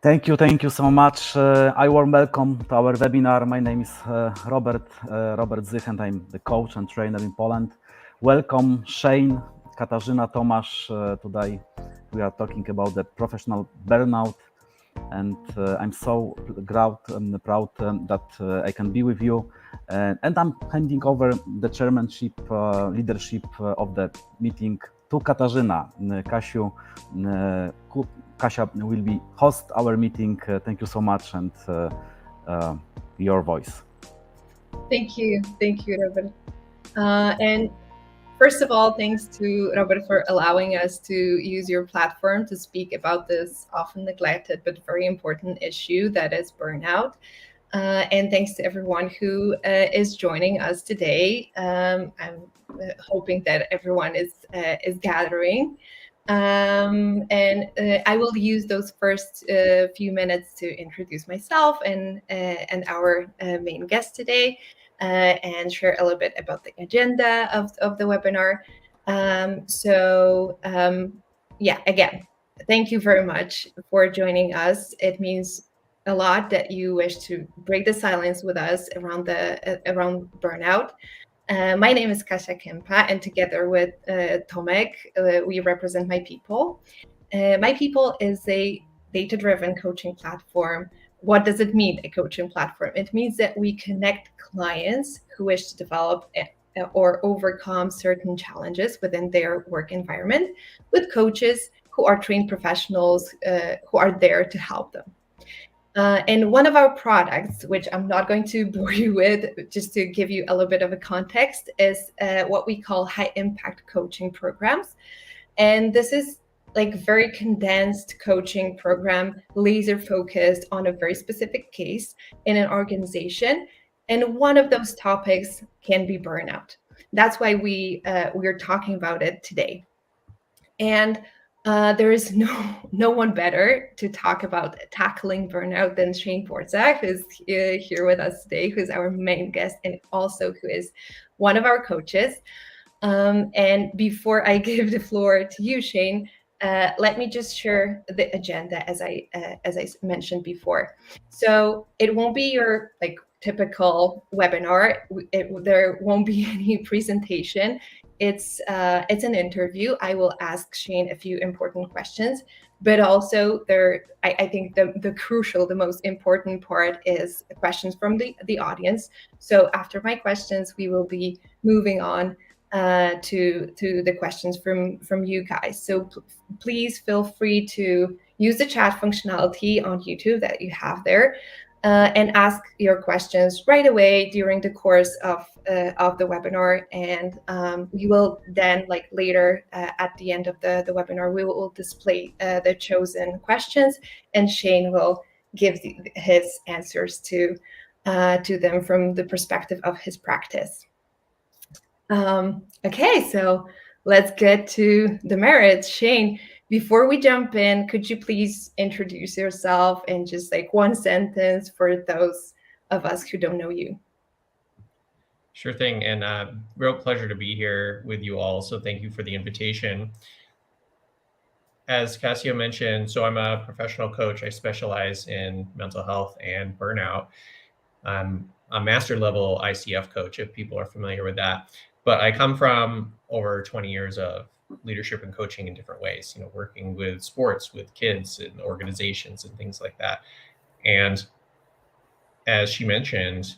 Thank you so much. I warm welcome to our webinar. My name is Robert Zych, and I'm the coach and trainer in Poland. Welcome, Shane, Katarzyna, Tomasz. Today we are talking about the professional burnout, and I'm so proud that I can be with you. And I'm handing over the chairmanship, leadership of the meeting to Katarzyna. Kasia will be host our meeting. Thank you so much, and your voice. Thank you, Robert. And first of all, thanks to Robert for allowing us to use your platform to speak about this often neglected but very important issue that is burnout. And thanks to everyone who is joining us today. I'm hoping that everyone is gathering. And I will use those first few minutes to introduce myself and our main guest today, and share a little bit about the agenda of the webinar. Yeah, again, thank you very much for joining us. It means a lot that you wish to break the silence with us around burnout. My name is Kasia Kempa, and together with Tomek, we represent My People. My People is a data-driven coaching platform. What does it mean, a coaching platform? It means that we connect clients who wish to develop or overcome certain challenges within their work environment with coaches who are trained professionals who are there to help them. And one of our products, which I'm not going to bore you with, just to give you a little bit of a context, is what we call high impact coaching programs. And this is like very condensed coaching program, laser focused on a very specific case in an organization. And one of those topics can be burnout. That's why we're talking about it today. And there is no one better to talk about tackling burnout than Shane Borza, who's here with us today, who's our main guest and also who is one of our coaches. And before I give the floor to you, Shane, let me just share the agenda as I mentioned before. So it won't be your typical webinar. There won't be any presentation. It's an interview. I will ask Shane a few important questions, but also I think the crucial, the most important part is questions from the audience. So after my questions, we will be moving on to the questions from you guys. So please feel free to use the chat functionality on YouTube that you have there. And ask your questions right away during the course of the webinar, and we will then, later at the end of the webinar, we will display the chosen questions, and Shane will give his answers to them from the perspective of his practice. Okay, so let's get to the merits. Shane, before we jump in, could you please introduce yourself in just one sentence for those of us who don't know you? Sure thing, and real pleasure to be here with you all. So thank you for the invitation. As Kasia mentioned, so I'm a professional coach. I specialize in mental health and burnout. I'm a master level ICF coach, if people are familiar with that. But I come from over 20 years of leadership and coaching in different ways, working with sports, with kids and organizations and things like that. And as she mentioned,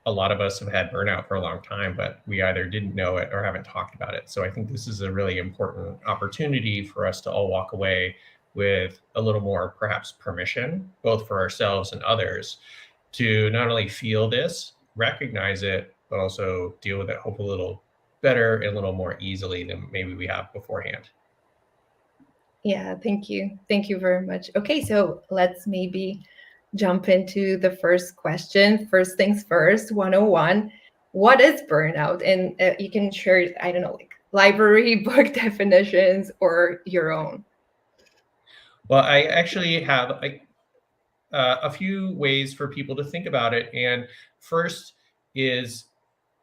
a lot of us have had burnout for a long time, but we either didn't know it or haven't talked about it. So I think this is a really important opportunity for us to all walk away with a little more perhaps permission, both for ourselves and others, to not only feel this, recognize it, but also deal with it, hope a little better and a little more easily than maybe we have beforehand. Yeah, thank you. Thank you very much. Okay, so let's maybe jump into the first question. First things first, 101. What is burnout? And you can share, I don't know, library book definitions or your own. Well, I actually have a few ways for people to think about it. And first is,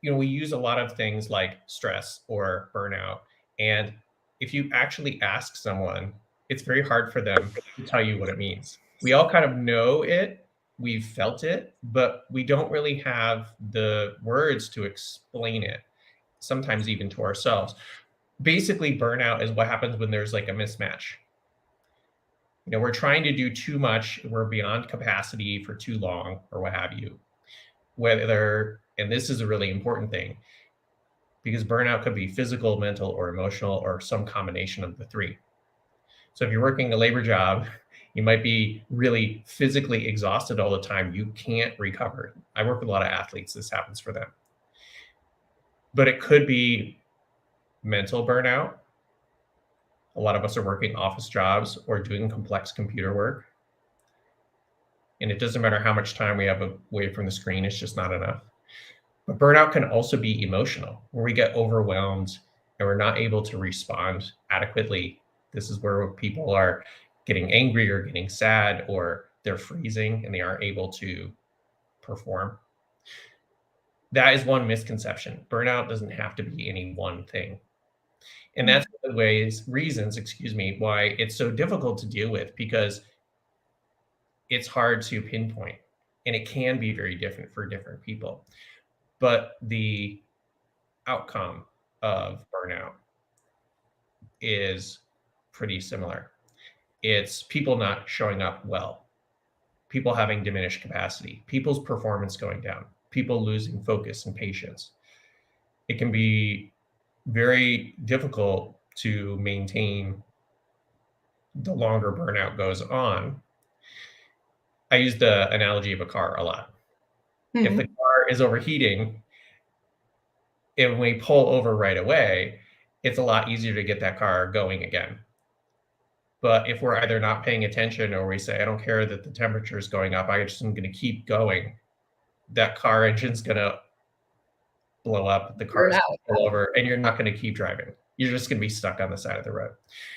we use a lot of things like stress or burnout. And if you actually ask someone, it's very hard for them to tell you what it means. We all kind of know it, we've felt it, but we don't really have the words to explain it, sometimes even to ourselves. Basically, burnout is what happens when there's like a mismatch. We're trying to do too much, we're beyond capacity for too long, or what have you. And this is a really important thing, because burnout could be physical, mental, or emotional, or some combination of the three. So if you're working a labor job, you might be really physically exhausted all the time. You can't recover. I work with a lot of athletes. This happens for them. But it could be mental burnout. A lot of us are working office jobs or doing complex computer work. And it doesn't matter how much time we have away from the screen, it's just not enough. But burnout can also be emotional, where we get overwhelmed and we're not able to respond adequately. This is where people are getting angry or getting sad, or they're freezing and they aren't able to perform. That is one misconception. Burnout doesn't have to be any one thing. And that's one of the reasons, why it's so difficult to deal with, because it's hard to pinpoint, and it can be very different for different people. But the outcome of burnout is pretty similar. It's people not showing up well, people having diminished capacity, people's performance going down, people losing focus and patience. It can be very difficult to maintain the longer burnout goes on. I use the analogy of a car a lot. Mm-hmm. If the car is overheating, and we pull over right away, it's a lot easier to get that car going again. But if we're either not paying attention, or we say, I don't care that the temperature is going up, I just am going to keep going, that car engine's going to blow up, the car's going to pull over, and you're not going to keep driving. You're just going to be stuck on the side of the road.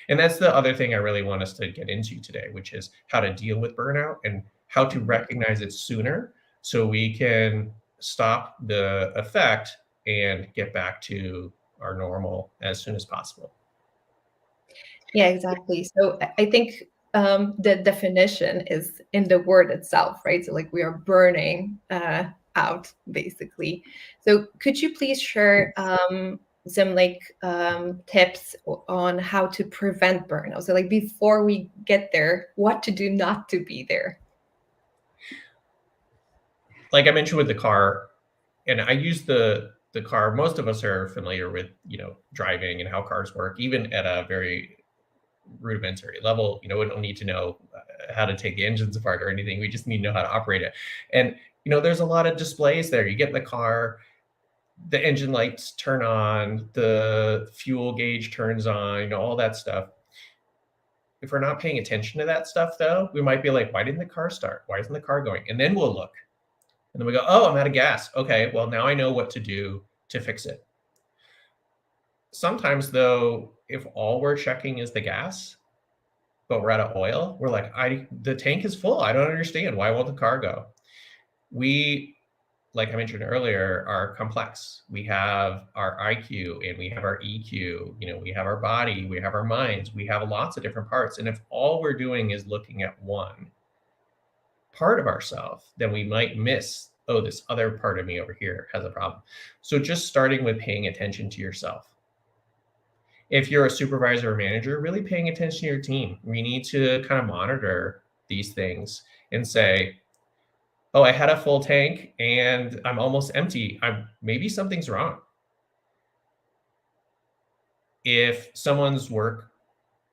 And that's the other thing I really want us to get into today, which is how to deal with burnout and how to recognize it sooner, so we can stop the effect and get back to our normal as soon as possible. Yeah, exactly. So I think the definition is in the word itself, right? So like we are burning out, basically. So could you please share some tips on how to prevent burnout? So like before we get there, what to do not to be there? Like I mentioned with the car, and I use the car, most of us are familiar with, driving and how cars work, even at a very rudimentary level. We don't need to know how to take the engines apart or anything. We just need to know how to operate it. And, there's a lot of displays there. You get in the car, the engine lights turn on, the fuel gauge turns on, all that stuff. If we're not paying attention to that stuff, though, we might be like, why didn't the car start? Why isn't the car going? And then we'll look. And then we go, oh, I'm out of gas. Okay, well, now I know what to do to fix it. Sometimes, though, if all we're checking is the gas, but we're out of oil, we're like, the tank is full. I don't understand. Why won't the car go? We, like I mentioned earlier, are complex. We have our IQ and we have our EQ. We have our body, we have our minds, we have lots of different parts. And if all we're doing is looking at one part of ourselves, then we might miss, oh, this other part of me over here has a problem. So just starting with paying attention to yourself. If you're a supervisor or manager, really paying attention to your team. We need to kind of monitor these things and say, oh, I had a full tank and I'm almost empty. Maybe something's wrong. If someone's work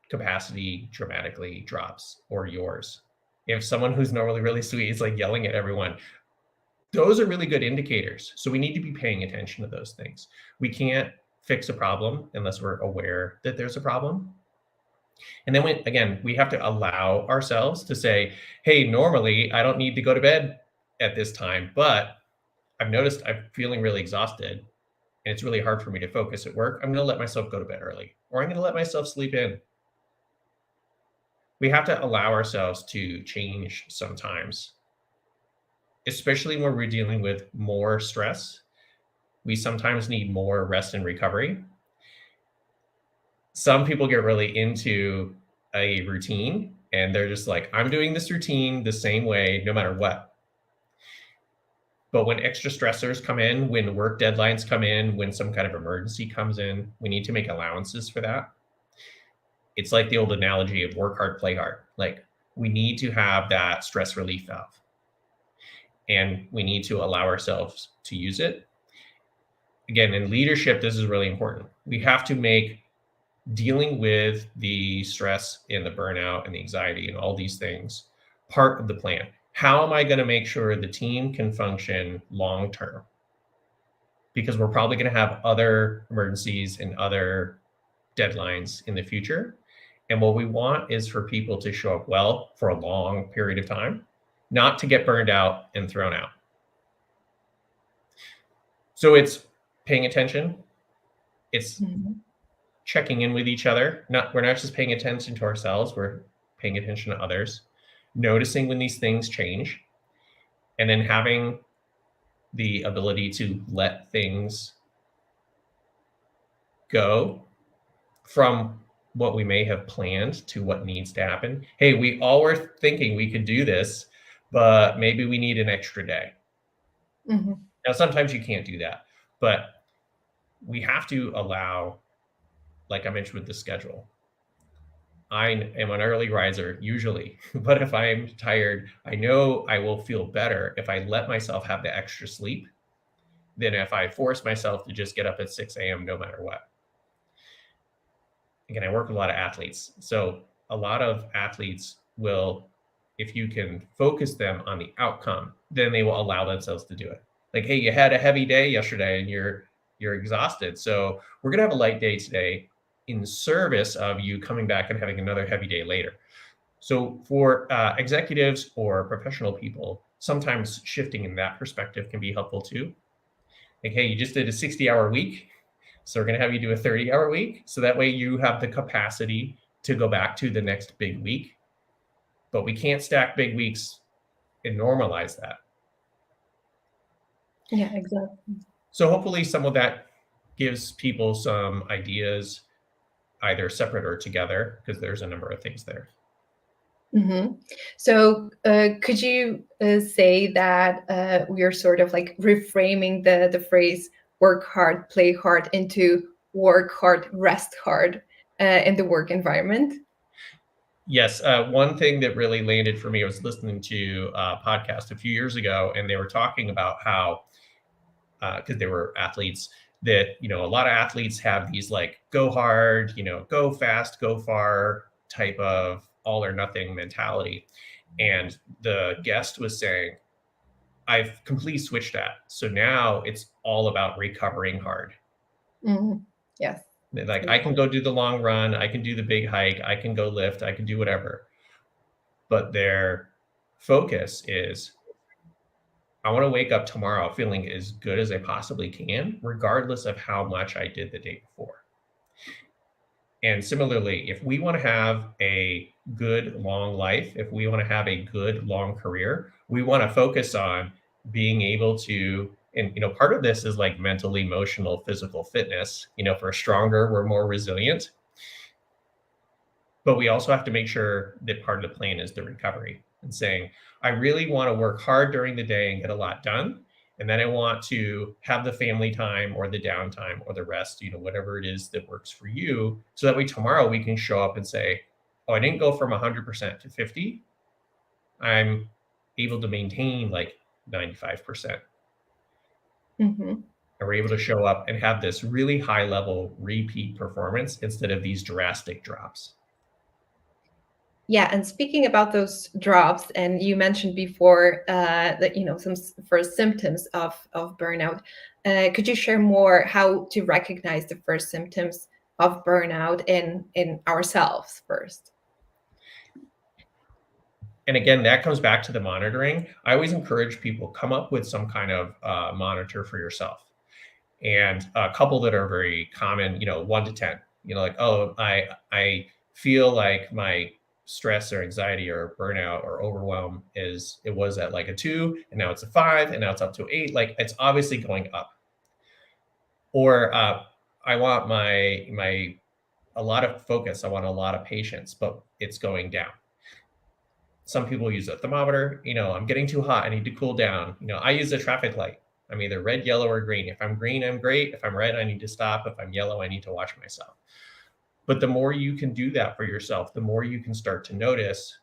capacity dramatically drops, or yours, if someone who's normally really sweet is like yelling at everyone, those are really good indicators. So we need to be paying attention to those things. We can't fix a problem unless we're aware that there's a problem. And then we have to allow ourselves to say, hey, normally I don't need to go to bed at this time, but I've noticed I'm feeling really exhausted and it's really hard for me to focus at work. I'm going to let myself go to bed early, or I'm going to let myself sleep in. We have to allow ourselves to change sometimes, especially when we're dealing with more stress. We sometimes need more rest and recovery. Some people get really into a routine And they're just like, I'm doing this routine the same way, no matter what. But when extra stressors come in, when work deadlines come in, when some kind of emergency comes in, we need to make allowances for that. It's like the old analogy of work hard, play hard. Like, we need to have that stress relief valve. And we need to allow ourselves to use it. Again, in leadership, this is really important. We have to make dealing with the stress and the burnout and the anxiety and all these things part of the plan. How am I going to make sure the team can function long term? Because we're probably going to have other emergencies and other deadlines in the future. And what we want is for people to show up well for a long period of time, not to get burned out and thrown out. So it's paying attention. It's checking in with each other. We're not just paying attention to ourselves, we're paying attention to others, noticing when these things change, and then having the ability to let things go from what we may have planned to what needs to happen. Hey, we all were thinking we could do this, but maybe we need an extra day. Now, sometimes you can't do that, but we have to allow, like I mentioned with the schedule, I am an early riser usually, but if I'm tired, I know I will feel better if I let myself have the extra sleep than if I force myself to just get up at 6 a.m. no matter what. Again, I work with a lot of athletes. So a lot of athletes will, if you can focus them on the outcome, then they will allow themselves to do it. Like, hey, you had a heavy day yesterday and you're exhausted. So we're going to have a light day today in service of you coming back and having another heavy day later. So for executives or professional people, sometimes shifting in that perspective can be helpful too. Like, hey, you just did a 60-hour week, so we're going to have you do a 30-hour week. So that way you have the capacity to go back to the next big week. But we can't stack big weeks and normalize that. Yeah, exactly. So hopefully some of that gives people some ideas, either separate or together, because there's a number of things there. So could you say that we are sort of like reframing the phrase work hard, play hard into work hard, rest hard in the work environment? Yes. One thing that really landed for me, I was listening to a podcast a few years ago, and they were talking about how, because they were athletes, that, a lot of athletes have these like go hard, go fast, go far type of all or nothing mentality. And the guest was saying, I've completely switched that. So now it's all about recovering hard. Yes. Like, I can go do the long run, I can do the big hike, I can go lift, I can do whatever. But their focus is, I want to wake up tomorrow feeling as good as I possibly can, regardless of how much I did the day before. And similarly, if we want to have a good long life, if we want to have a good long career, we want to focus on being able to, and part of this is like mental, emotional, physical fitness. If we're stronger, we're more resilient. But we also have to make sure that part of the plan is the recovery, and saying, I really want to work hard during the day and get a lot done. And then I want to have the family time or the downtime or the rest, whatever it is that works for you. So that way tomorrow we can show up and say, oh, I didn't go from 100% to 50. I'm able to maintain like 95%. And we're able to show up and have this really high level repeat performance instead of these drastic drops. Yeah, and speaking about those drops, and you mentioned before that some first symptoms of burnout. Could you share more how to recognize the first symptoms of burnout in ourselves first? And again, that comes back to the monitoring. I always encourage people, come up with some kind of monitor for yourself. And a couple that are very common, 1 to 10. Like, oh, I feel like my stress or anxiety or burnout or overwhelm it was at like a 2, and now it's a 5, and now it's up to 8. Like, it's obviously going up. Or I want a lot of focus, I want a lot of patience, but it's going down. Some people use a thermometer. I'm getting too hot. I need to cool down. I use a traffic light. I'm either red, yellow, or green. If I'm green, I'm great. If I'm red, I need to stop. If I'm yellow, I need to watch myself. But the more you can do that for yourself, the more you can start to notice,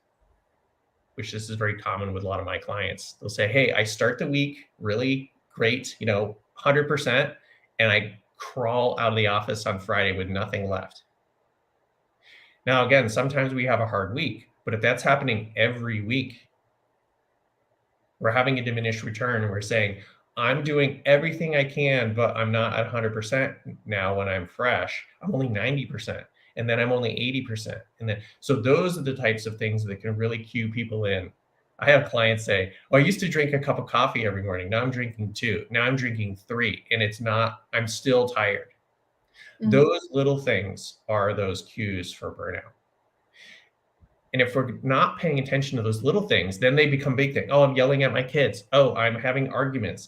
which this is very common with a lot of my clients. They'll say, hey, I start the week really great, 100%, and I crawl out of the office on Friday with nothing left. Now, again, sometimes we have a hard week, but if that's happening every week, we're having a diminished return, and we're saying, I'm doing everything I can, but I'm not at 100% now when I'm fresh. I'm only 90%, and then I'm only 80%. And then, so those are the types of things that can really cue people in. I have clients say, I used to drink a cup of coffee every morning. Now I'm drinking 2. Now I'm drinking 3, and I'm still tired. Mm-hmm. Those little things are those cues for burnout. And if we're not paying attention to those little things, then they become big things. I'm yelling at my kids. I'm having arguments.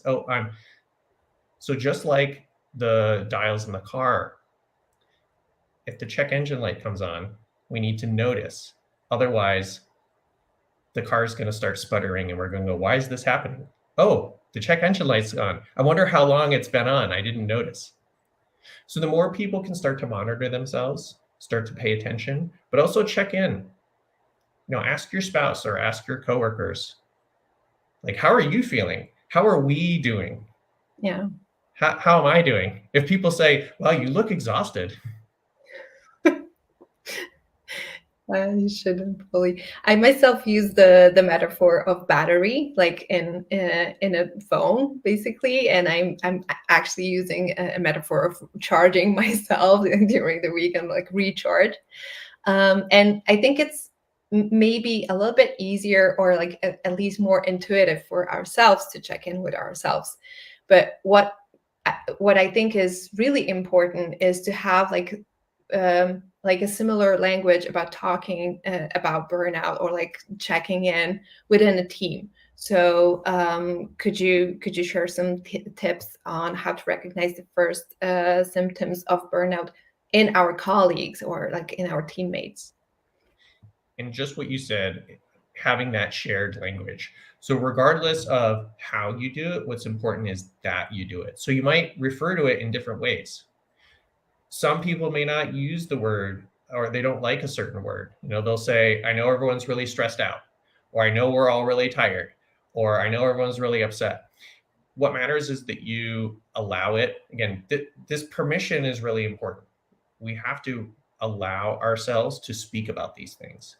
So just like the dials in the car, if the check engine light comes on, we need to notice. Otherwise, the car is going to start sputtering and we're going to go, why is this happening? The check engine light's on. I wonder how long it's been on. I didn't notice. So the more people can start to monitor themselves, start to pay attention, but also check in. Ask your spouse or ask your coworkers, like, how are you feeling? How are we doing? Yeah. How am I doing? If people say, well, you look exhausted. You shouldn't fully. I myself use the metaphor of battery, like in a phone, basically, and I'm actually using a metaphor of charging myself during the week and like recharge. And I think it's maybe a little bit easier, or like at least more intuitive for ourselves to check in with ourselves. But what I think is really important is to have like a similar language about talking about burnout, or like checking in within a team. So could you share some tips on how to recognize the first symptoms of burnout in our colleagues or like in our teammates? And just what you said, having that shared language. So regardless of how you do it, what's important is that you do it. So you might refer to it in different ways. Some people may not use the word, or they don't like a certain word. They'll say, I know everyone's really stressed out, or I know we're all really tired, or I know everyone's really upset. What matters is that you allow it. Again, this permission is really important. We have to allow ourselves to speak about these things.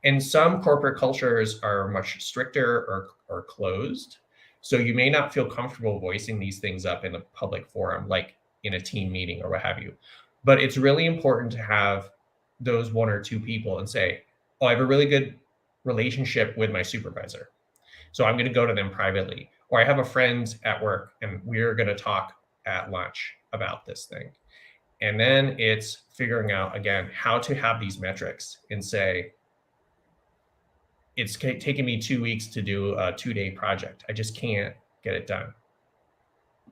And some corporate cultures are much stricter or closed. So you may not feel comfortable voicing these things up in a public forum, like in a team meeting or what have you. But it's really important to have those 1 or 2 people and say, I have a really good relationship with my supervisor, so I'm going to go to them privately. Or I have a friend at work and we're going to talk at lunch about this thing. And then it's figuring out, again, how to have these metrics and say, it's taken me 2 weeks to do a 2-day project. I just can't get it done.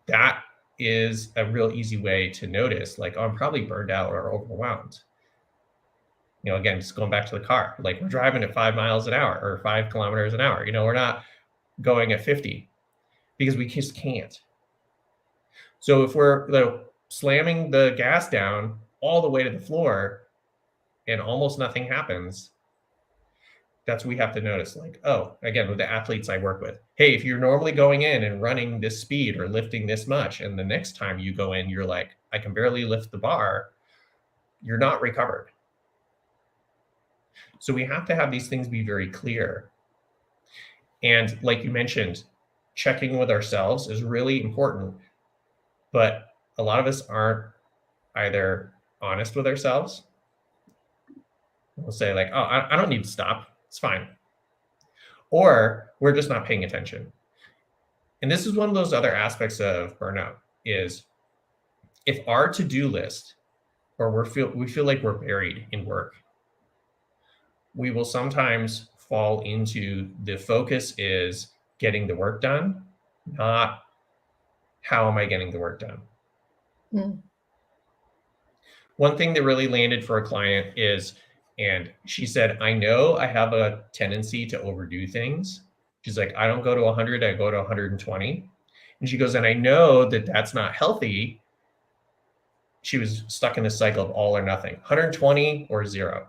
That is a real easy way to notice, like, I'm probably burned out or overwhelmed. Again, just going back to the car, like we're driving at 5 miles an hour or 5 kilometers an hour. We're not going at 50 because we just can't. So if we're slamming the gas down all the way to the floor and almost nothing happens, that's what we have to notice. Like, again, with the athletes I work with, hey, if you're normally going in and running this speed or lifting this much, and the next time you go in, you're like, I can barely lift the bar, you're not recovered. So we have to have these things be very clear. And like you mentioned, checking with ourselves is really important, but a lot of us aren't either honest with ourselves. We'll say like, I don't need to stop. It's fine. Or we're just not paying attention. And this is one of those other aspects of burnout is if our to-do list, or we feel like we're buried in work, we will sometimes fall into the focus is getting the work done, not how am I getting the work done. One thing that really landed for a client is And she said, I know I have a tendency to overdo things. She's like, I don't go to 100, I go to 120. And she goes, and I know that that's not healthy. She was stuck in this cycle of all or nothing, 120 or 0.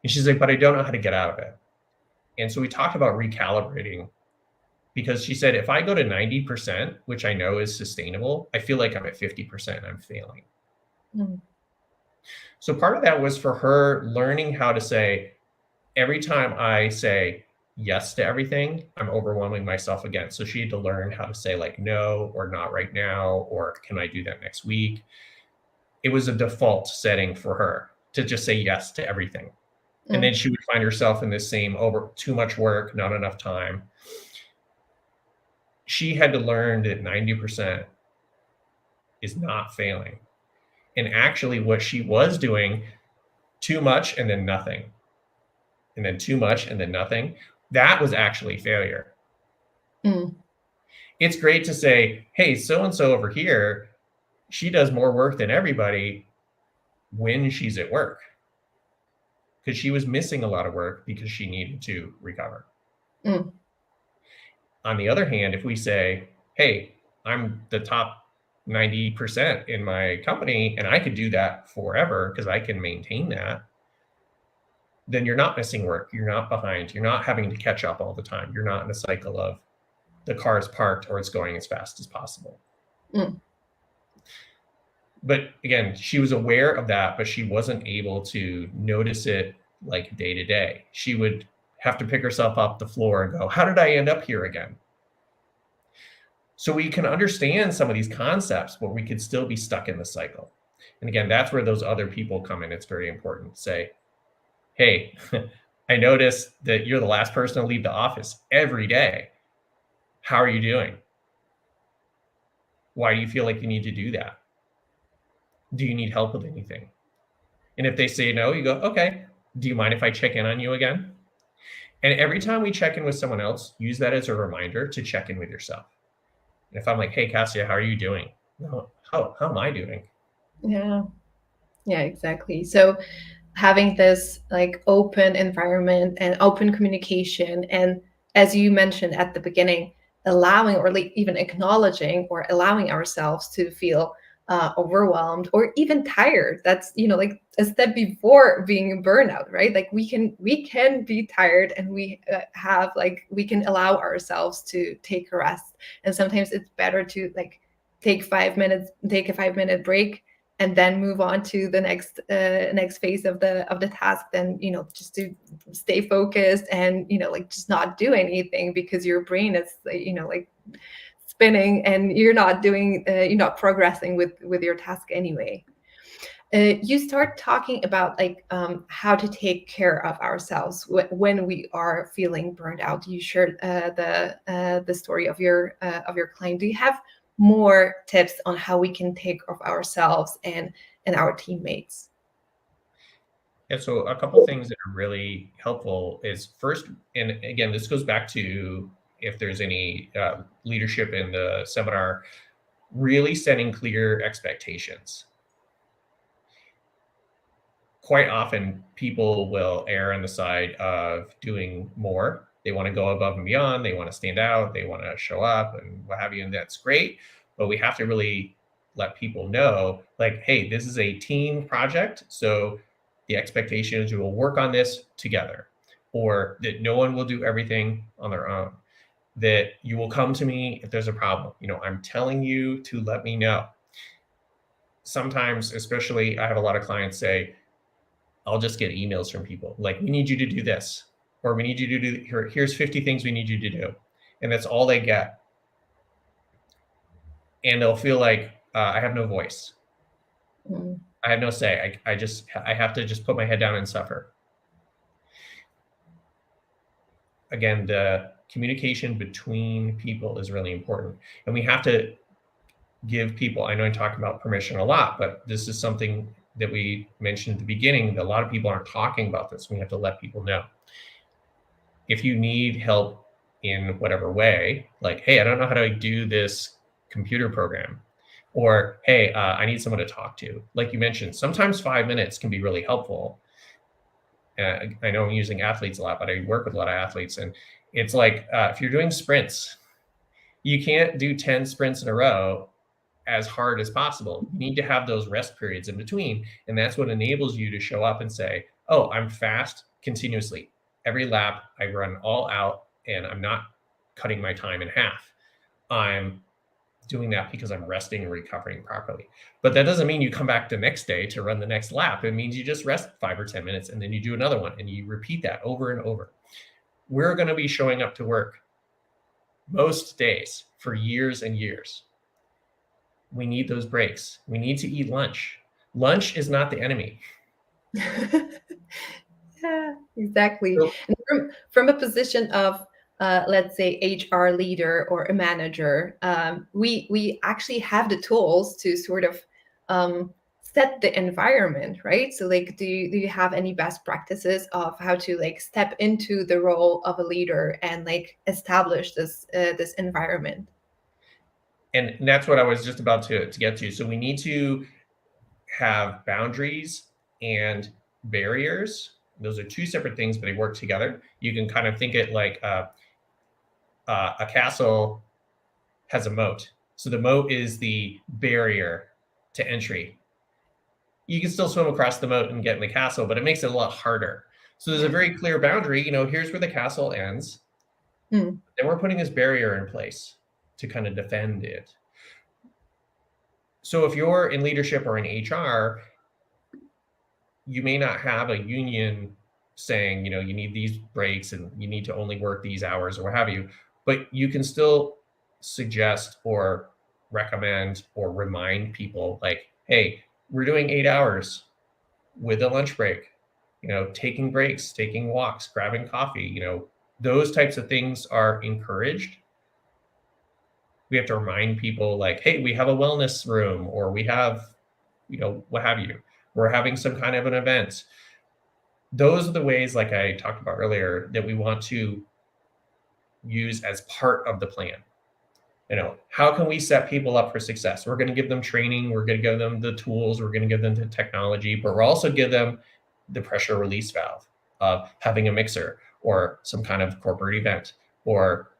And she's like, but I don't know how to get out of it. And so we talked about recalibrating, because she said, if I go to 90%, which I know is sustainable, I feel like I'm at 50% and I'm failing. Mm. So part of that was for her learning how to say, every time I say yes to everything, I'm overwhelming myself again. So she had to learn how to say like no, or not right now, or can I do that next week? It was a default setting for her to just say yes to everything. And then she would find herself in this same too much work, not enough time. She had to learn that 90% is not failing. And actually what she was doing, too much and then nothing, and then too much and then nothing, that was actually failure. It's great to say, hey, so-and-so over here, she does more work than everybody when she's at work, because she was missing a lot of work because she needed to recover. On the other hand, if we say, hey, I'm the top 90% in my company and I could do that forever because I can maintain that, then you're not missing work. You're not behind. You're not having to catch up all the time. You're not in a cycle of the car is parked or it's going as fast as possible. But again, she was aware of that, but she wasn't able to notice it like day to day. She would have to pick herself up the floor and go, how did I end up here again? So we can understand some of these concepts, but we could still be stuck in the cycle. And again, that's where those other people come in. It's very important to say, hey, I noticed that you're the last person to leave the office every day. How are you doing? Why do you feel like you need to do that? Do you need help with anything? And if they say no, you go, okay, do you mind if I check in on you again? And every time we check in with someone else, use that as a reminder to check in with yourself. And if I'm like, hey, Cassia, how are you doing? No, how am I doing? Yeah, exactly. So having this like open environment and open communication, and as you mentioned at the beginning, allowing or like even acknowledging or allowing ourselves to feel overwhelmed or even tired. That's, like a step before being burnout, right? Like we can be tired, and we can allow ourselves to take a rest. And sometimes it's better to like take a 5-minute break and then move on to the next phase of the task than, just to stay focused and, like just not do anything because your brain is, like spinning and you're not progressing with your task anyway. You start talking about like how to take care of ourselves when we are feeling burned out. You shared the story of your client. Do you have more tips on how we can take care of ourselves and our teammates? Yeah, so a couple things that are really helpful is first, and again, this goes back to if there's any leadership in the seminar, really setting clear expectations. Quite often, people will err on the side of doing more. They want to go above and beyond. They want to stand out. They want to show up and what have you. And that's great. But we have to really let people know, like, hey, this is a team project. So the expectation is we will work on this together, or that no one will do everything on their own, that you will come to me if there's a problem. I'm telling you to let me know. Sometimes, especially, I have a lot of clients say, I'll just get emails from people like, we need you to do this, or we need you to do, here's 50 things we need you to do. And that's all they get. And they'll feel like I have no voice. I have no say. I have to just put my head down and suffer. Again, the communication between people is really important. And we have to give people, I know I talk about permission a lot, but this is something that we mentioned at the beginning, that a lot of people aren't talking about this. We have to let people know. If you need help in whatever way, like, hey, I don't know how to do this computer program, or, hey, I need someone to talk to. Like you mentioned, sometimes 5 minutes can be really helpful. I know I'm using athletes a lot, but I work with a lot of athletes, and it's like, if you're doing sprints, you can't do 10 sprints in a row as hard as possible. You need to have those rest periods in between. And that's what enables you to show up and say, oh, I'm fast continuously. Every lap I run all out, and I'm not cutting my time in half. I'm doing that because I'm resting and recovering properly. But that doesn't mean you come back the next day to run the next lap. It means you just rest 5 or 10 minutes, and then you do another one, and you repeat that over and over. We're going to be showing up to work most days for years and years. We need those breaks. We need to eat lunch. Lunch is not the enemy. Yeah, exactly. So- And from a position of, let's say, HR leader or a manager, we actually have the tools to sort of set the environment, right? So like, do you have any best practices of how to like step into the role of a leader and like establish this environment? And that's what I was just about to get to. So we need to have boundaries and barriers. Those are two separate things, but they work together. You can kind of think it like a castle has a moat. So the moat is the barrier to entry. You can still swim across the moat and get in the castle, but it makes it a lot harder. So there's a very clear boundary. Here's where the castle ends. Then we're putting this barrier in place to kind of defend it. So if you're in leadership or in HR, you may not have a union saying, you need these breaks and you need to only work these hours or what have you, but you can still suggest or recommend or remind people like, hey, we're doing 8 hours with a lunch break, taking breaks, taking walks, grabbing coffee, those types of things are encouraged. We have to remind people like, hey, we have a wellness room, or we have, what have you. We're having some kind of an event. Those are the ways, like I talked about earlier, that we want to use as part of the plan. How can we set people up for success? We're going to give them training. We're going to give them the tools. We're going to give them the technology, but we're also give them the pressure release valve of having a mixer or some kind of corporate event, or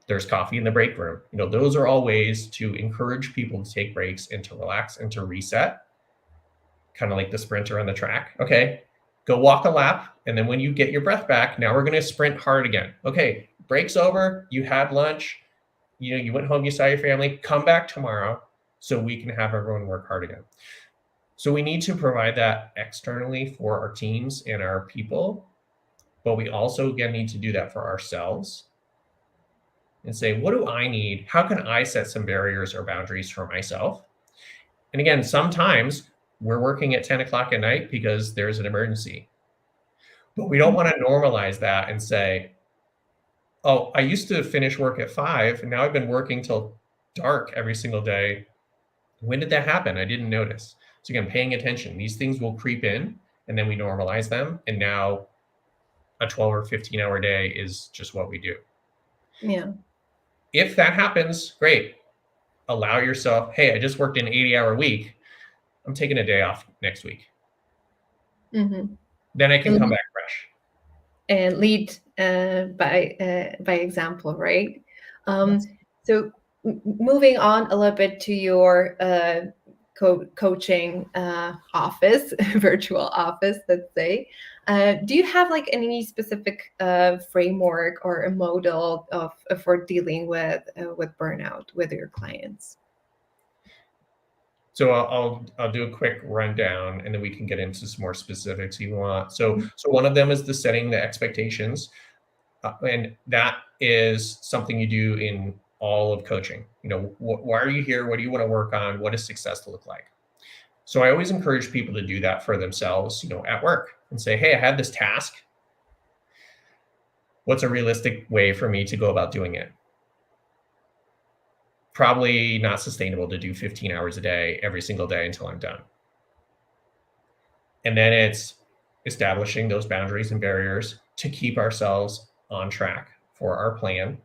there's coffee in the break room. Those are all ways to encourage people to take breaks and to relax and to reset, kind of like the sprinter on the track. Okay, go walk a lap. And then when you get your breath back, now we're going to sprint hard again. Okay, break's over. You had lunch. You went home, you saw your family. Come back tomorrow so we can have everyone work hard again. So we need to provide that externally for our teams and our people. But we also, again, need to do that for ourselves and say, what do I need? How can I set some barriers or boundaries for myself? And again, sometimes we're working at 10 o'clock at night because there's an emergency. But we don't want to normalize that and say, oh, I used to finish work at 5, and now I've been working till dark every single day. When did that happen? I didn't notice. So again, paying attention. These things will creep in, and then we normalize them. And now a 12 or 15-hour day is just what we do. Yeah. If that happens, great. Allow yourself, hey, I just worked an 80-hour week. I'm taking a day off next week. Mm-hmm. Then I can come back fresh. And lead by example, right? So moving on a little bit to your coaching office, virtual office, let's say. Do you have like any specific framework or a model for dealing with burnout with your clients? So I'll do a quick rundown, and then we can get into some more specifics if you want. So one of them is the setting the expectations, and that is something you do in all of coaching. Why are you here? What do you want to work on? What does success look like? So I always encourage people to do that for themselves, at work, and say, hey, I have this task. What's a realistic way for me to go about doing it? Probably not sustainable to do 15 hours a day every single day until I'm done. And then it's establishing those boundaries and barriers to keep ourselves on track for our plan.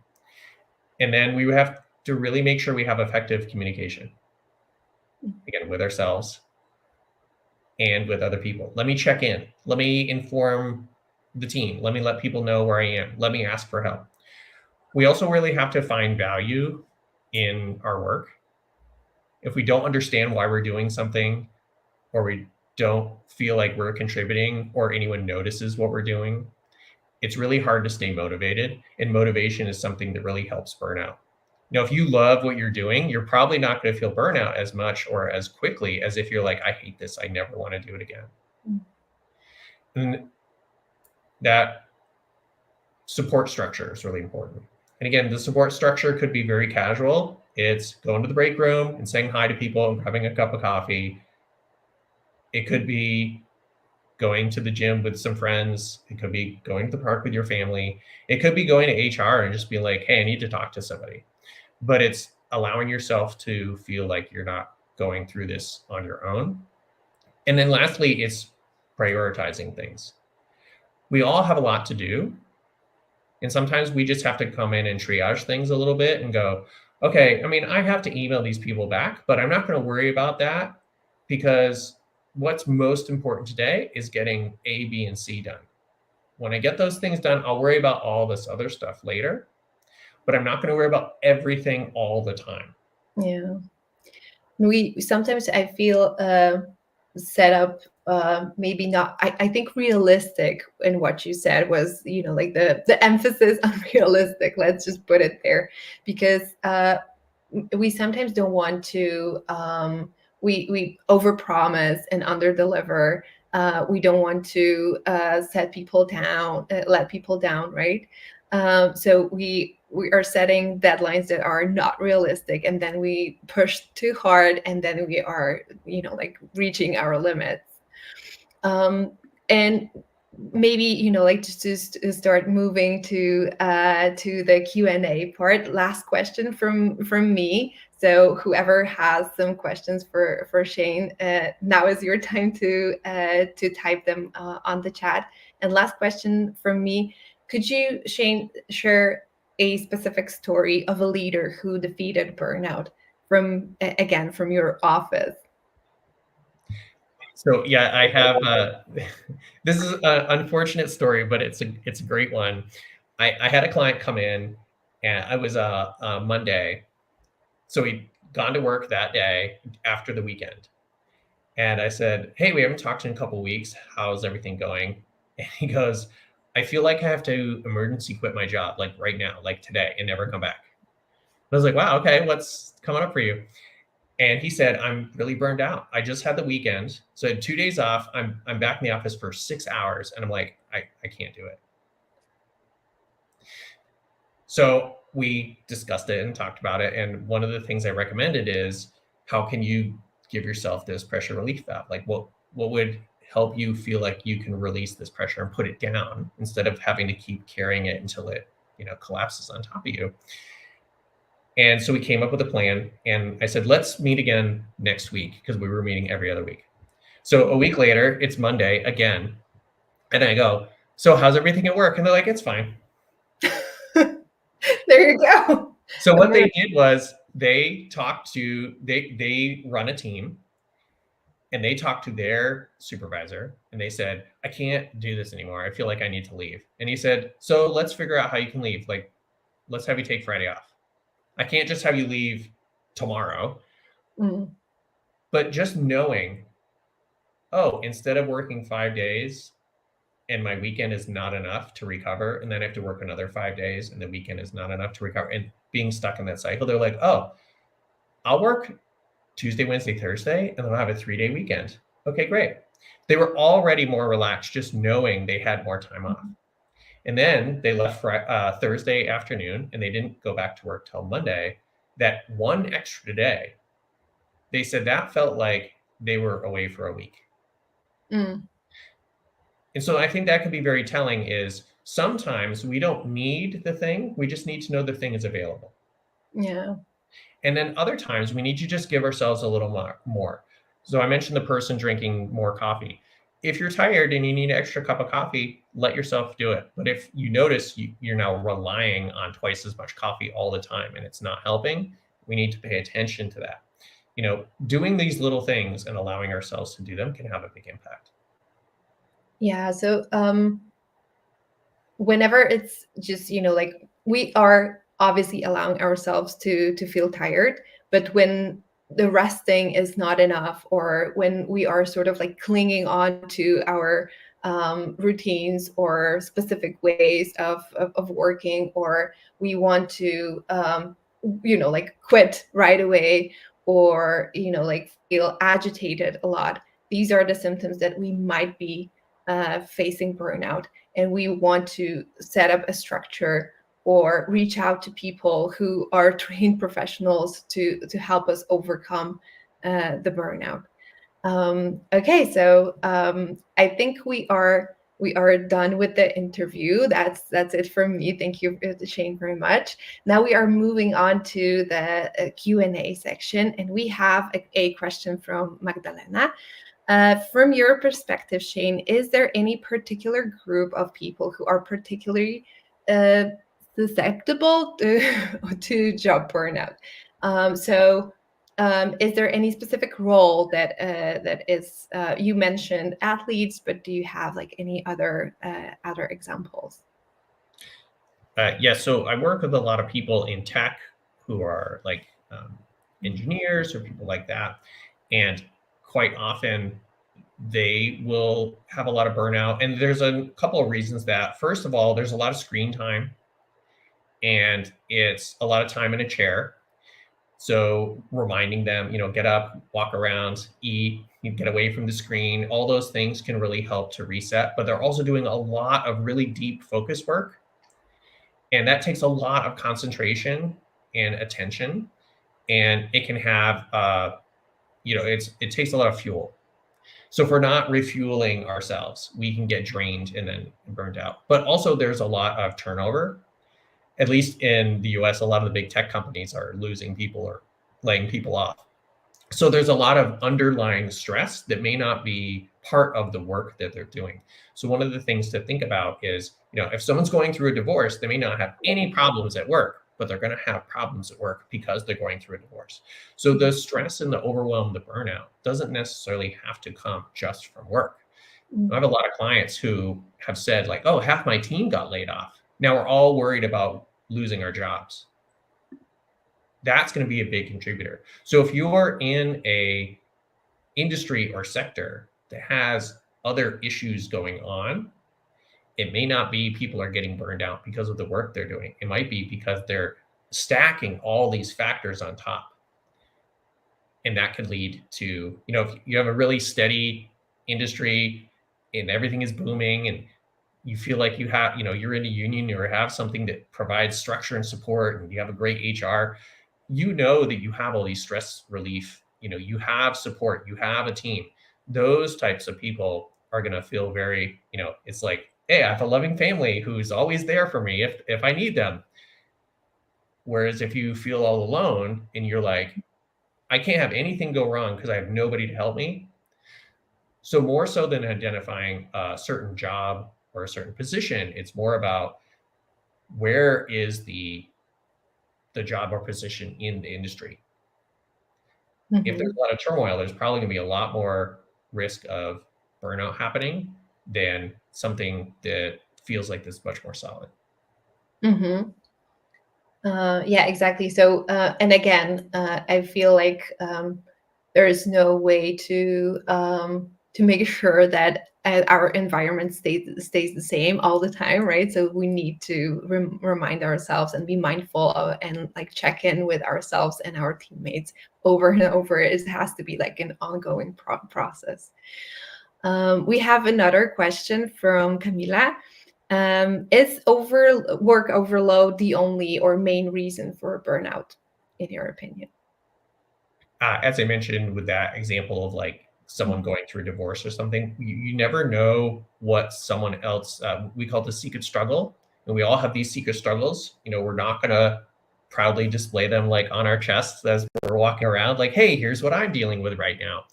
And then we have to really make sure we have effective communication, again, with ourselves and with other people. Let me check in. Let me inform the team. Let me let people know where I am. Let me ask for help. We also really have to find value in our work. If we don't understand why we're doing something, or we don't feel like we're contributing, or anyone notices what we're doing, it's really hard to stay motivated. And motivation is something that really helps burnout. If you love what you're doing, you're probably not going to feel burnout as much or as quickly as if you're like, I hate this, I never want to do it again. And that support structure is really important. And again, the support structure could be very casual. It's going to the break room and saying hi to people and having a cup of coffee. It could be going to the gym with some friends. It could be going to the park with your family. It could be going to HR and just being like, hey, I need to talk to somebody. But it's allowing yourself to feel like you're not going through this on your own. And then lastly, it's prioritizing things. We all have a lot to do. And sometimes we just have to come in and triage things a little bit and go, okay, I have to email these people back, but I'm not going to worry about that, because what's most important today is getting A, B, and C done. When I get those things done, I'll worry about all this other stuff later, but I'm not going to worry about everything all the time. Yeah. Sometimes I feel set up, maybe not, I think realistic in what you said was, like the emphasis on realistic, let's just put it there, because we sometimes don't want to, we overpromise and underdeliver. We don't want to let people down, right? So we are setting deadlines that are not realistic, and then we push too hard, and then we are, like reaching our limits. And maybe, like just to start moving to the Q&A part. Last question from me. So whoever has some questions for Shane, now is your time to type them on the chat. And last question from me. Could you, Shane, share a specific story of a leader who defeated burnout from your office? So yeah, I have, this is an unfortunate story, but it's a great one. I had a client come in, and it was a Monday. So he'd gone to work that day after the weekend. And I said, hey, we haven't talked in a couple of weeks. How's everything going? And he goes, I feel like I have to emergency quit my job, like right now, like today, and never come back. I was like, wow, okay, what's coming up for you? And he said, I'm really burned out. I just had the weekend. So I had 2 days off. I'm back in the office for 6 hours. And I'm like, I can't do it. So we discussed it and talked about it. And one of the things I recommended is, how can you give yourself this pressure relief valve? Like what would help you feel like you can release this pressure and put it down instead of having to keep carrying it until it, collapses on top of you. And so we came up with a plan, and I said, let's meet again next week, because we were meeting every other week. So a week later, it's Monday again. And I go, so how's everything at work? And they're like, it's fine. There you go. So what they did was they run a team, and they talked to their supervisor, and they said, I can't do this anymore. I feel like I need to leave. And he said, so let's figure out how you can leave. Like, let's have you take Friday off. I can't just have you leave tomorrow. But just knowing, instead of working 5 days and my weekend is not enough to recover, and then I have to work another 5 days and the weekend is not enough to recover, and being stuck in that cycle, they're like, I'll work Tuesday, Wednesday, Thursday, and then I'll have a 3-day weekend. Okay, great. They were already more relaxed just knowing they had more time off. And then they left Thursday afternoon, and they didn't go back to work till Monday. That one extra day, they said that felt like they were away for a week. And so I think that could be very telling, is sometimes we don't need the thing. We just need to know the thing is available. Yeah. And then other times we need to just give ourselves a little more. So I mentioned the person drinking more coffee. If you're tired and you need an extra cup of coffee, let yourself do it. But if you notice you're now relying on twice as much coffee all the time and it's not helping, we need to pay attention to that. Doing these little things and allowing ourselves to do them can have a big impact. Yeah. So whenever it's just, like we are obviously allowing ourselves to feel tired, but when the resting is not enough, or when we are sort of like clinging on to our routines or specific ways of working, or we want to like quit right away, or like feel agitated a lot, these are the symptoms that we might be facing burnout. And we want to set up a structure or reach out to people who are trained professionals to help us overcome the burnout. Okay, so I think we are done with the interview. That's it from me. Thank you, Shane, very much. Now we are moving on to the Q&A section, and we have a question from Magdalena. From your perspective, Shane, is there any particular group of people who are particularly susceptible to job burnout? Is there any specific role that is you mentioned athletes, but do you have like any other examples? Yeah, so I work with a lot of people in tech who are like engineers or people like that, and quite often they will have a lot of burnout. And there's a couple of reasons that. First of all, there's a lot of screen time, and it's a lot of time in a chair. So reminding them, get up, walk around, eat, get away from the screen, all those things can really help to reset. But they're also doing a lot of really deep focus work. And that takes a lot of concentration and attention. And it can have, it takes a lot of fuel. So if we're not refueling ourselves, we can get drained and then burned out. But also there's a lot of turnover. At least in the US, a lot of the big tech companies are losing people or laying people off. So there's a lot of underlying stress that may not be part of the work that they're doing. So one of the things to think about is, if someone's going through a divorce, they may not have any problems at work, but they're going to have problems at work because they're going through a divorce. So the stress and the overwhelm, the burnout doesn't necessarily have to come just from work. I have a lot of clients who have said like, oh, half my team got laid off. Now we're all worried about losing our jobs. That's going to be a big contributor. So if you're in a industry or sector that has other issues going on, it may not be people are getting burned out because of the work they're doing. It might be because they're stacking all these factors on top. And that could lead to, if you have a really steady industry and everything is booming and you feel like you have, you're in a union or have something that provides structure and support and you have a great HR, that you have all these stress relief, you have support, you have a team. Those types of people are going to feel very, it's like, hey, I have a loving family who's always there for me if I need them. Whereas if you feel all alone and you're like, I can't have anything go wrong because I have nobody to help me. So more so than identifying a certain job or a certain position, it's more about where is the job or position in the industry. Mm-hmm. If there's a lot of turmoil, there's probably going to be a lot more risk of burnout happening than something that feels like this much more solid. Mm-hmm. Yeah, exactly. So, and again, I feel like there is no way to make sure that our environment stays the same all the time, right? So we need to remind ourselves and be mindful of, and like check in with ourselves and our teammates over and over. It has to be like an ongoing process. We have another question from Camila. Is work overload the only or main reason for burnout, in your opinion? As I mentioned with that example of like someone going through a divorce or something, you never know what someone else, we call it the secret struggle. And we all have these secret struggles. We're not going to proudly display them like on our chests as we're walking around like, hey, here's what I'm dealing with right now.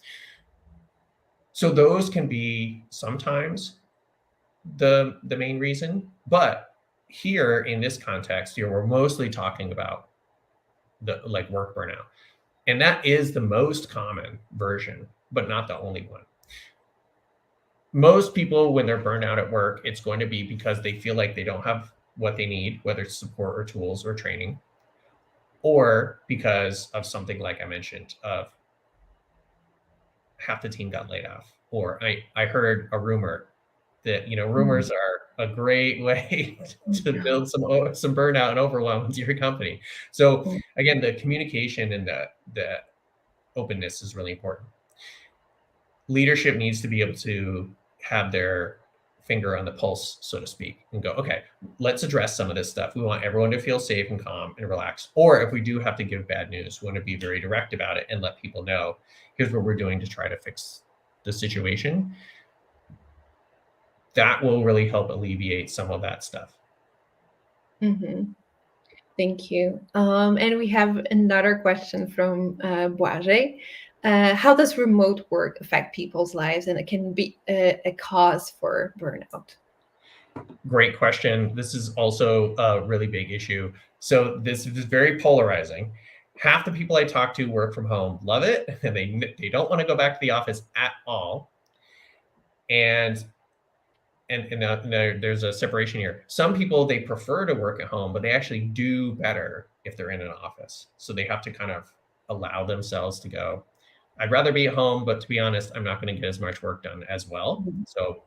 So those can be sometimes the main reason, but here in this context, we're mostly talking about the like work burnout, and that is the most common version, but not the only one. most people, when they're burned out at work, it's going to be because they feel like they don't have what they need, whether it's support or tools or training, or because of something like I mentioned of half the team got laid off, or I heard a rumor that, rumors are a great way to build some burnout and overwhelm into your company. So again, the communication and the openness is really important. Leadership needs to be able to have their finger on the pulse, so to speak, and go, okay, let's address some of this stuff. We want everyone to feel safe and calm and relaxed. Or if we do have to give bad news, we want to be very direct about it and let people know, here's what we're doing to try to fix the situation. That will really help alleviate some of that stuff. Mm-hmm. Thank you. And we have another question from Boise. How does remote work affect people's lives, and it can be a cause for burnout? Great question. This is also a really big issue. So this is very polarizing. Half the people I talk to work from home, love it, and they don't want to go back to the office at all. And there's a separation here. Some people, they prefer to work at home, but they actually do better if they're in an office. So they have to kind of allow themselves to go, I'd rather be at home, but to be honest, I'm not going to get as much work done as well. So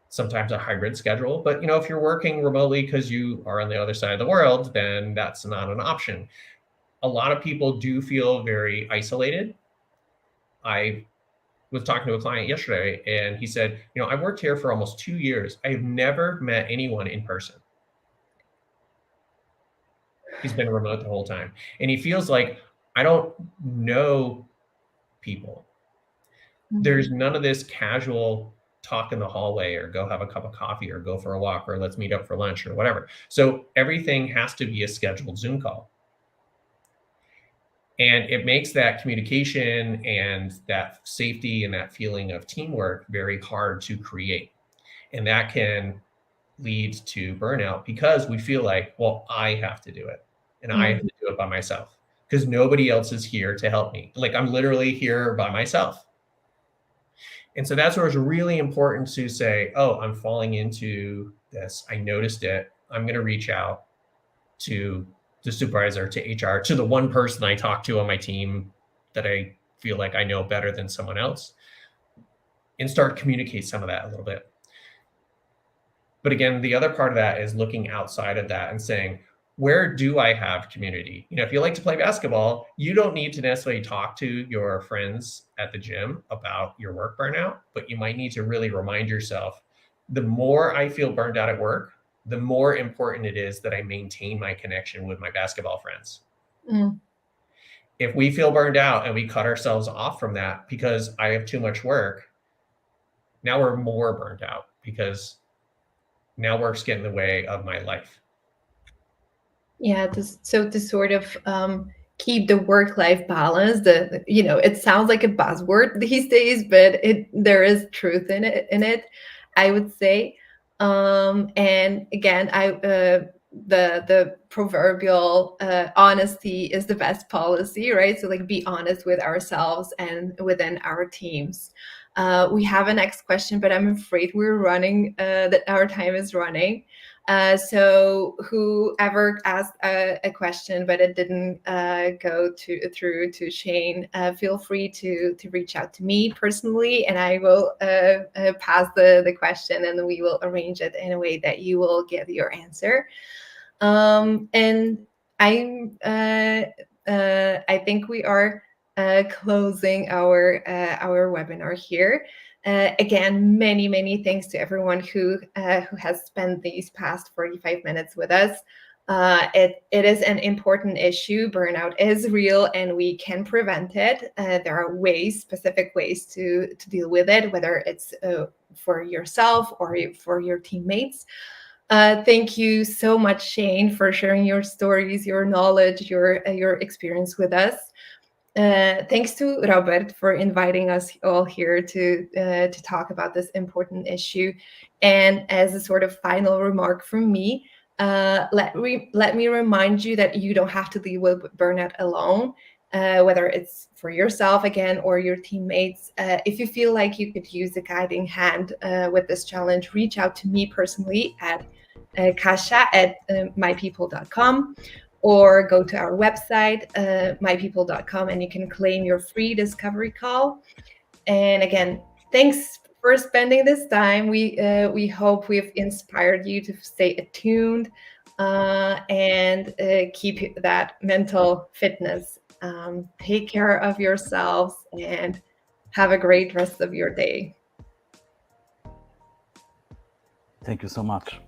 sometimes a hybrid schedule, but if you're working remotely because you are on the other side of the world, then that's not an option. A lot of people do feel very isolated. I was talking to a client yesterday and he said, I worked here for almost 2 years. I've never met anyone in person. He's been remote the whole time. And he feels like, I don't know people. There's none of this casual talk in the hallway or go have a cup of coffee or go for a walk or let's meet up for lunch or whatever. So everything has to be a scheduled Zoom call. And it makes that communication and that safety and that feeling of teamwork very hard to create. And that can lead to burnout because we feel like, well, I have to do it and I have to do it by myself because nobody else is here to help me. Like I'm literally here by myself. And so that's where it's really important to say, oh, I'm falling into this. I noticed it. I'm going to reach out to the supervisor, to HR, to the one person I talk to on my team that I feel like I know better than someone else, and start to communicate some of that a little bit. But again, the other part of that is looking outside of that and saying, where do I have community? If you like to play basketball, you don't need to necessarily talk to your friends at the gym about your work burnout, but you might need to really remind yourself, the more I feel burned out at work, the more important it is that I maintain my connection with my basketball friends. If we feel burned out and we cut ourselves off from that because I have too much work, now we're more burned out because now work's getting in the way of my life. Yeah, to sort of keep the work-life balance. It sounds like a buzzword these days, but there is truth in it, I would say. And again, the proverbial honesty is the best policy, right? So like be honest with ourselves and within our teams. We have a next question, but I'm afraid we're running, that our time is running. So whoever asked a question, but it didn't go through to Shane, feel free to reach out to me personally, and I will pass the question, and we will arrange it in a way that you will get your answer. And I think we are closing our webinar here. Again, many thanks to everyone who has spent these past 45 minutes with us. It is an important issue. Burnout is real and we can prevent it. There are specific ways to deal with it, whether it's for yourself or for your teammates. Thank you so much, Shane, for sharing your stories, your knowledge, your experience with us. Thanks to Robert for inviting us all here to talk about this important issue. And as a sort of final remark from me, let me remind you that you don't have to deal with burnout alone. whether it's for yourself again or your teammates. If you feel like you could use a guiding hand with this challenge, reach out to me personally at Kasia@mypeople.com, or go to our website, mypeople.com, and you can claim your free discovery call. And again, thanks for spending this time. We hope we've inspired you to stay attuned and keep that mental fitness. Take care of yourselves and have a great rest of your day. Thank you so much.